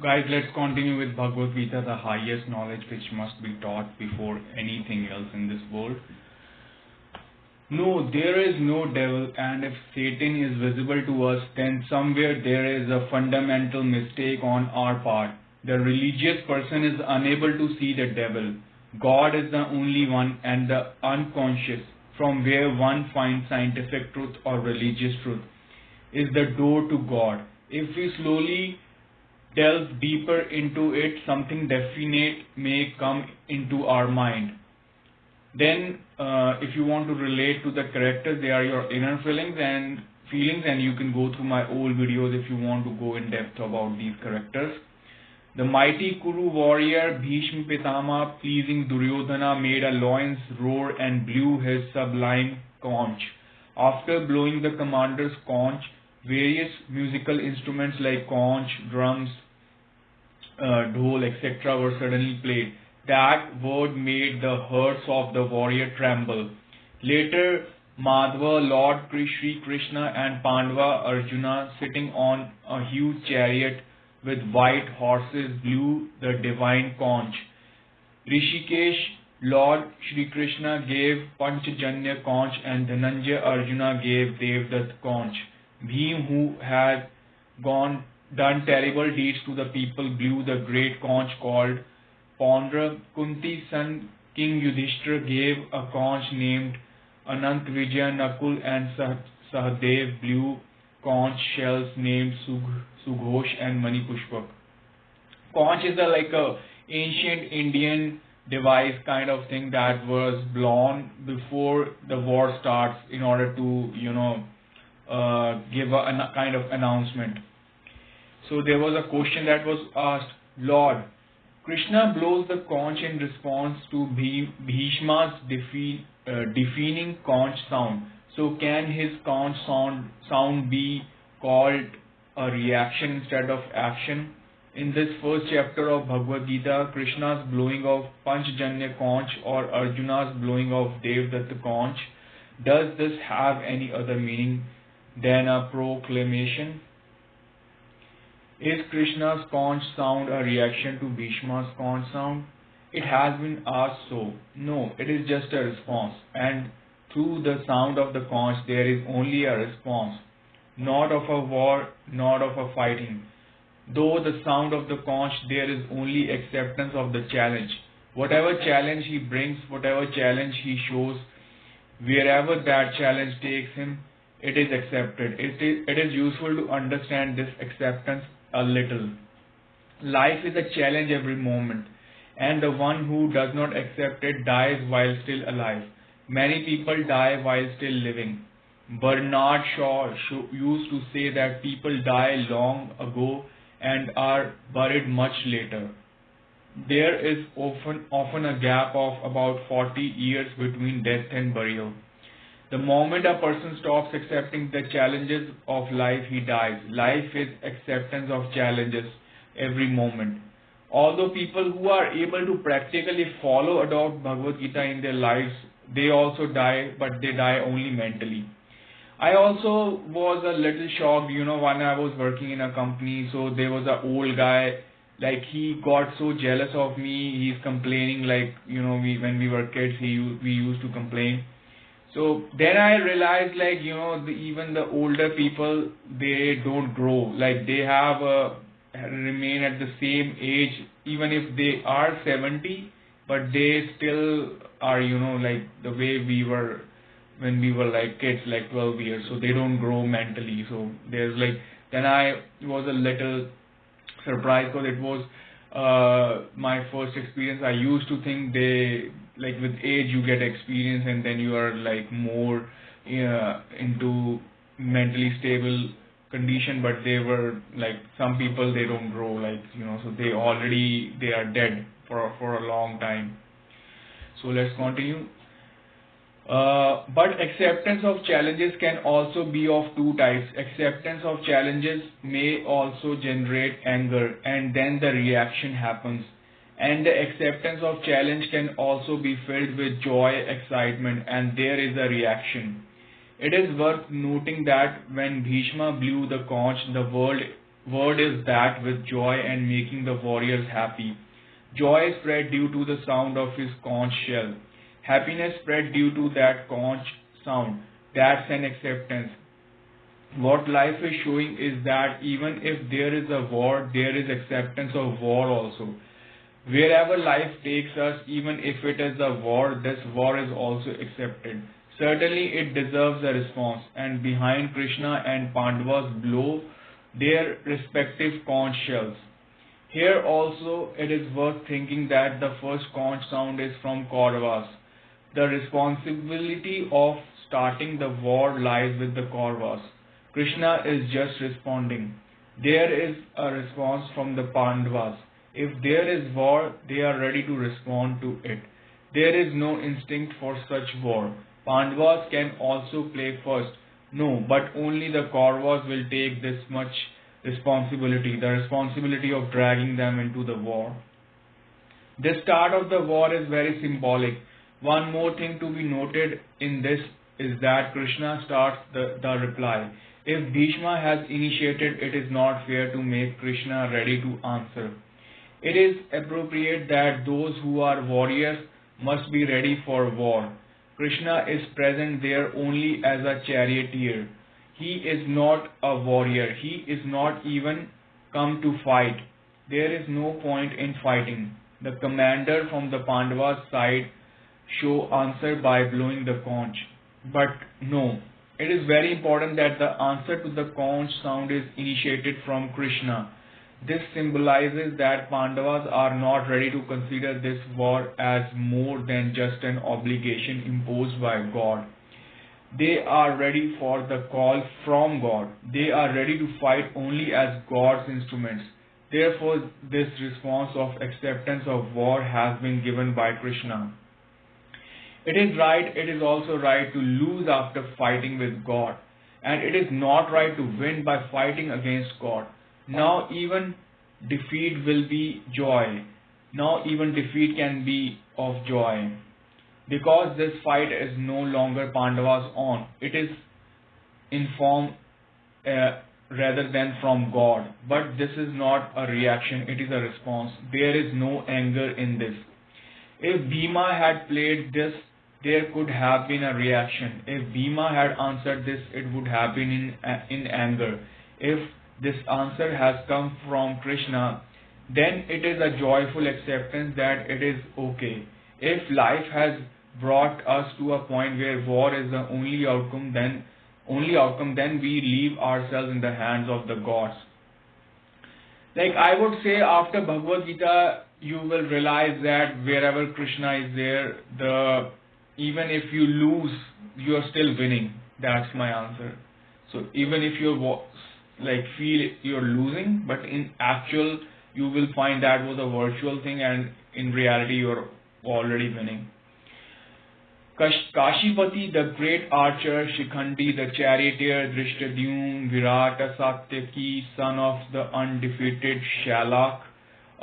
Guys, let's continue with Bhagavad-Gita, the highest knowledge which must be taught before anything else in this world. No, there is no devil, and if Satan is visible to us, then somewhere there is a fundamental mistake on our part. The religious person is unable to see the devil. God is the only one, and the unconscious, from where one finds scientific truth or religious truth, is the door to God. If we slowly delve deeper into it, something definite may come into our mind. Then, if you want to relate to the characters, they are your inner feelings, and you can go through my old videos if you want to go in depth about these characters. The mighty Kuru warrior Bhishma Pitama, pleasing Duryodhana, made a lion's roar and blew his sublime conch. After blowing the commander's conch, various musical instruments like conch, drums, dhol, etc. were suddenly played. That word made the hearts of the warrior tremble. Later, Madhava, Lord Sri Krishna, and Pandava Arjuna, sitting on a huge chariot with white horses, blew the divine conch. Rishikesh, Lord Shri Krishna gave Panchajanya conch, and Dhananjaya Arjuna gave Devdutt conch. Bhim, who had done terrible deeds to the people, blew the great conch called Pondra. Kunti's son King Yudhishthira gave a conch named Anant Vijaya. Nakul and Sahadev blew conch shells named Sughosh and Manipushpak. Conch is like a ancient Indian device kind of thing that was blown before the war starts in order to give a kind of announcement. So there was a question that was asked, Lord, Krishna blows the conch in response to Bhishma's deafening conch sound. So can his conch sound be called a reaction instead of action? In this first chapter of Bhagavad Gita, Krishna's blowing of Panchajanya conch or Arjuna's blowing of Devdutt conch, does this have any other meaning than a proclamation? Is Krishna's conch sound a reaction to Bhishma's conch sound? It has been asked so. No, it is just a response, and through the sound of the conch there is only a response, not of a war, not of a fighting. Though the sound of the conch, there is only acceptance of the challenge. Whatever challenge he brings, whatever challenge he shows, wherever that challenge takes him, it is accepted. It is useful to understand this acceptance a little. Life is a challenge every moment, and the one who does not accept it dies while still alive. Many people die while still living. Bernard Shaw used to say that people die long ago and are buried much later. There is often a gap of about 40 years between death and burial. The moment a person stops accepting the challenges of life, he dies. Life is acceptance of challenges every moment. Although people who are able to practically adopt Bhagavad Gita in their lives, they also die, but they die only mentally. I also was a little shocked, when I was working in a company, so there was an old guy, like he got so jealous of me, he's complaining when we were kids, we used to complain. So then I realized even the older people, they don't grow, they remain at the same age, even if they are 70, but they still are, the way we were when we were kids, 12 years, so they don't grow mentally. So there's then I was a little surprised because it was my first experience. I used to think they, with age you get experience and then you are more into mentally stable condition, but they were some people, they don't grow, so they are dead for a long time. So let's continue. But acceptance of challenges can also be of two types. Acceptance of challenges may also generate anger, and then the reaction happens. And the acceptance of challenge can also be filled with joy, excitement, and there is a reaction. It is worth noting that when Bhishma blew the conch, the world word is that with joy and making the warriors happy. Joy spread due to the sound of his conch shell. Happiness spread due to that conch sound. That's an acceptance. What life is showing is that even if there is a war, there is acceptance of war also. Wherever life takes us, even if it is a war, this war is also accepted. Certainly it deserves a response, and behind Krishna and Pandavas blow their respective conch shells. Here also it is worth thinking that the first conch sound is from Kauravas. The responsibility of starting the war lies with the Kauravas. Krishna is just responding. There is a response from the Pandavas. If there is war, they are ready to respond to it. There is no instinct for such war. Pandavas can also play first. No, but only the Kauravas will take this much responsibility, the responsibility of dragging them into the war. The start of the war is very symbolic. One more thing to be noted in this is that Krishna starts the reply. If Bhishma has initiated, it is not fair to make Krishna ready to answer. It is appropriate that those who are warriors must be ready for war. Krishna is present there only as a charioteer. He is not a warrior. He is not even come to fight. There is no point in fighting. The commander from the Pandavas' side show answer by blowing the conch. But no, it is very important that the answer to the conch sound is initiated from Krishna. This symbolizes that Pandavas are not ready to consider this war as more than just an obligation imposed by God. They are ready for the call from God. They are ready to fight only as God's instruments. Therefore, this response of acceptance of war has been given by Krishna. It is right, it is also right to lose after fighting with God. And it is not right to win by fighting against God. Now even defeat will be joy. Now even defeat can be of joy. Because this fight is no longer Pandavas' own. It is in form rather than from God. But this is not a reaction, it is a response. There is no anger in this. If Bhima had played this, there could have been a reaction. If Bhima had answered this, it would have been in anger. If this answer has come from Krishna, then it is a joyful acceptance that it is okay. If life has brought us to a point where war is the only outcome, then we leave ourselves in the hands of the gods. Like I would say, after Bhagavad Gita, you will realize that wherever Krishna is there, even if you lose, you are still winning. That's my answer. So even if you feel you're losing, but in actual, you will find that was a virtual thing, and in reality, you're already winning. Kashipati, the great archer, Shikhandi, the charioteer, Drishtadyumna, Virata, Satyaki, son of the undefeated Shalak,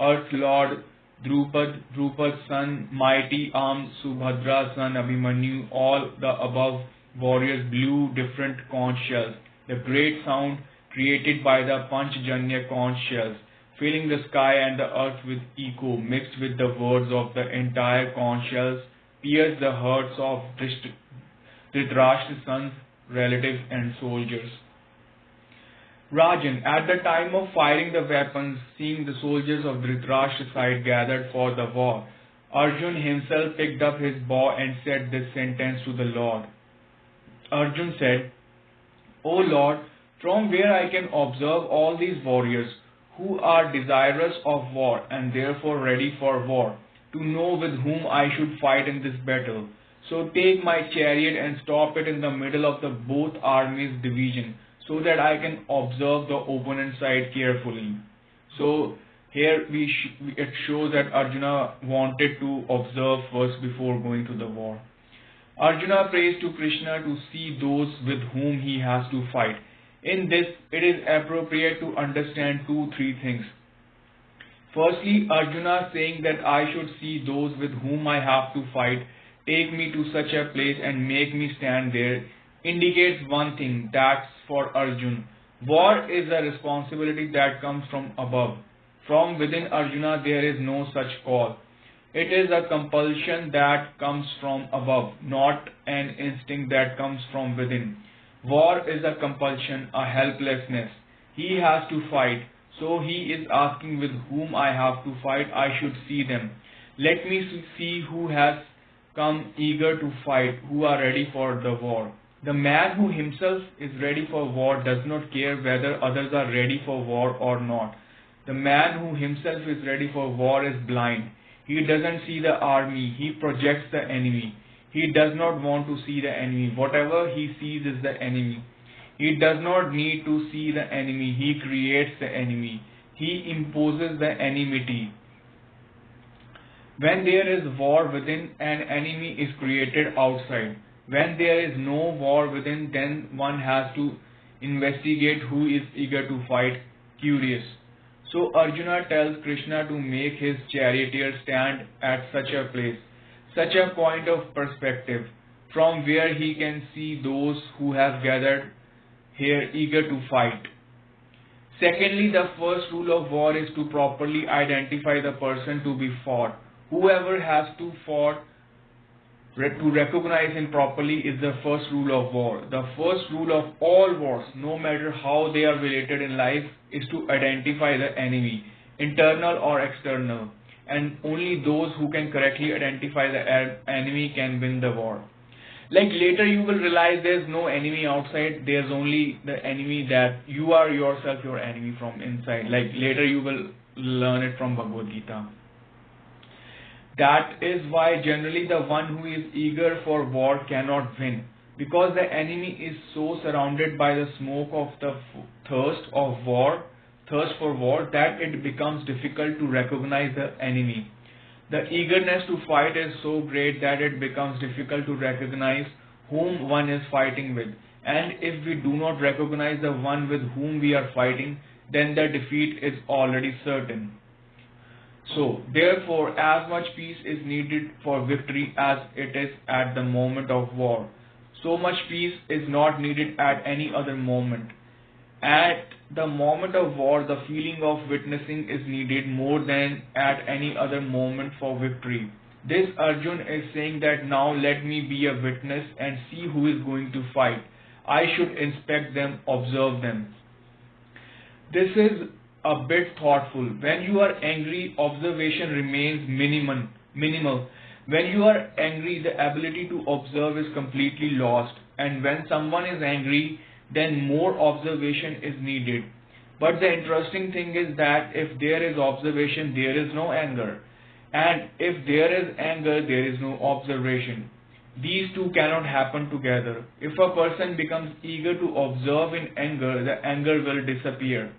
Earth Lord, Drupad's son, mighty armed Subhadra's son, Abhimanyu, all the above warriors blew different conch shells. The great sound created by the Panchjanya conch shells, filling the sky and the earth with echo, mixed with the words of the entire conch shells, pierced the hearts of Dhritarashtra's sons, relatives and soldiers. Rajan, at the time of firing the weapons, seeing the soldiers of Dhritarashtra's side gathered for the war, Arjun himself picked up his bow and said this sentence to the Lord. Arjun said, O Lord, from where I can observe all these warriors who are desirous of war and therefore ready for war, to know with whom I should fight in this battle. So take my chariot and stop it in the middle of the both armies' division, so that I can observe the opponent side carefully. So here it shows that Arjuna wanted to observe first before going to the war. Arjuna prays to Krishna to see those with whom he has to fight. In this, it is appropriate to understand 2-3 things. Firstly, Arjuna saying that I should see those with whom I have to fight, take me to such a place and make me stand there, indicates one thing, that's for Arjun. War is a responsibility that comes from above. From within Arjuna there is no such call. It is a compulsion that comes from above, not an instinct that comes from within. War is a compulsion, a helplessness. He has to fight, so he is asking with whom I have to fight. I should see them. Let me see who has come eager to fight, who are ready for the war. The man who himself is ready for war does not care whether others are ready for war or not. The man who himself is ready for war is blind. He doesn't see the army, he projects the enemy. He does not want to see the enemy. Whatever he sees is the enemy. He does not need to see the enemy, he creates the enemy. He imposes the enmity. When there is war within, an enemy is created outside. When there is no war within, then one has to investigate who is eager to fight, curious. So Arjuna tells Krishna to make his charioteer stand at such a place, such a point of perspective, from where he can see those who have gathered here eager to fight. Secondly, the first rule of war is to properly identify the person to be fought. Whoever has to fought, to recognize him properly is the first rule of war. The first rule of all wars, no matter how they are related in life, is to identify the enemy, internal or external. And only those who can correctly identify the enemy can win the war. Like later you will realize there's no enemy outside, there's only the enemy that you are yourself your enemy from inside. Like later you will learn it from Bhagavad-Gita. That is why generally the one who is eager for war cannot win, because the enemy is so surrounded by the smoke of the thirst for war, that it becomes difficult to recognize the enemy. The eagerness to fight is so great that it becomes difficult to recognize whom one is fighting with. And if we do not recognize the one with whom we are fighting, then the defeat is already certain. So, therefore, as much peace is needed for victory as it is at the moment of war, so much peace is not needed at any other moment. At the moment of war, the feeling of witnessing is needed more than at any other moment for victory. This Arjun is saying that now let me be a witness and see who is going to fight. I should inspect them, observe them. This is a bit thoughtful. When you are angry, observation remains minimal. When you are angry, the ability to observe is completely lost. And when someone is angry, then more observation is needed. But the interesting thing is that if there is observation, there is no anger. And if there is anger, there is no observation. These two cannot happen together. If a person becomes eager to observe in anger, the anger will disappear.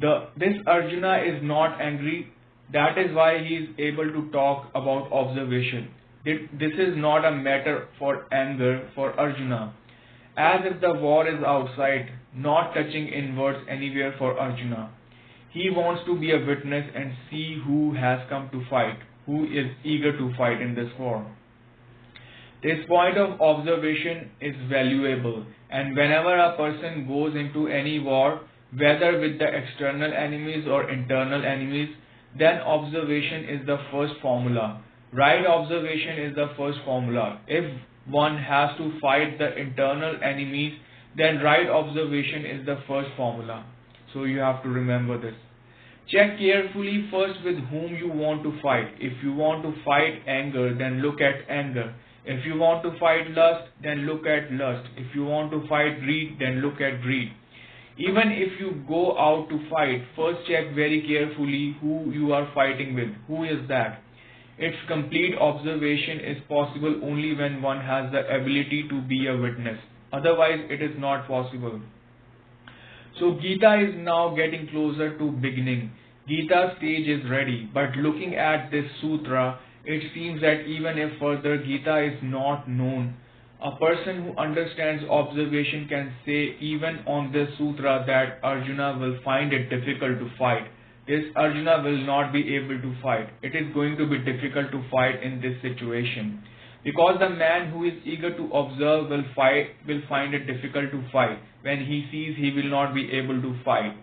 This Arjuna is not angry. That is why he is able to talk about observation. This is not a matter for anger for Arjuna. As if the war is outside, not touching inwards anywhere for Arjuna. He wants to be a witness and see who has come to fight, who is eager to fight in this war. This point of observation is valuable, and whenever a person goes into any war, whether with the external enemies or internal enemies, then observation is the first formula. Right observation is the first formula. If one has to fight the internal enemies, then right observation is the first formula. So you have to remember this. Check carefully first with whom you want to fight. If you want to fight anger, then look at anger. If you want to fight lust, then look at lust. If you want to fight greed, then look at greed. Even if you go out to fight, first check very carefully who you are fighting with. Who is that? Its complete observation is possible only when one has the ability to be a witness. Otherwise, it is not possible. So Gita is now getting closer to beginning. Gita's stage is ready, but looking at this sutra, it seems that even if further Gita is not known, a person who understands observation can say even on this sutra that Arjuna will find it difficult to fight. This Arjuna will not be able to fight. It is going to be difficult to fight in this situation. Because the man who is eager to observe will find it difficult to fight. When he sees, he will not be able to fight.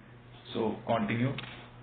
So continue.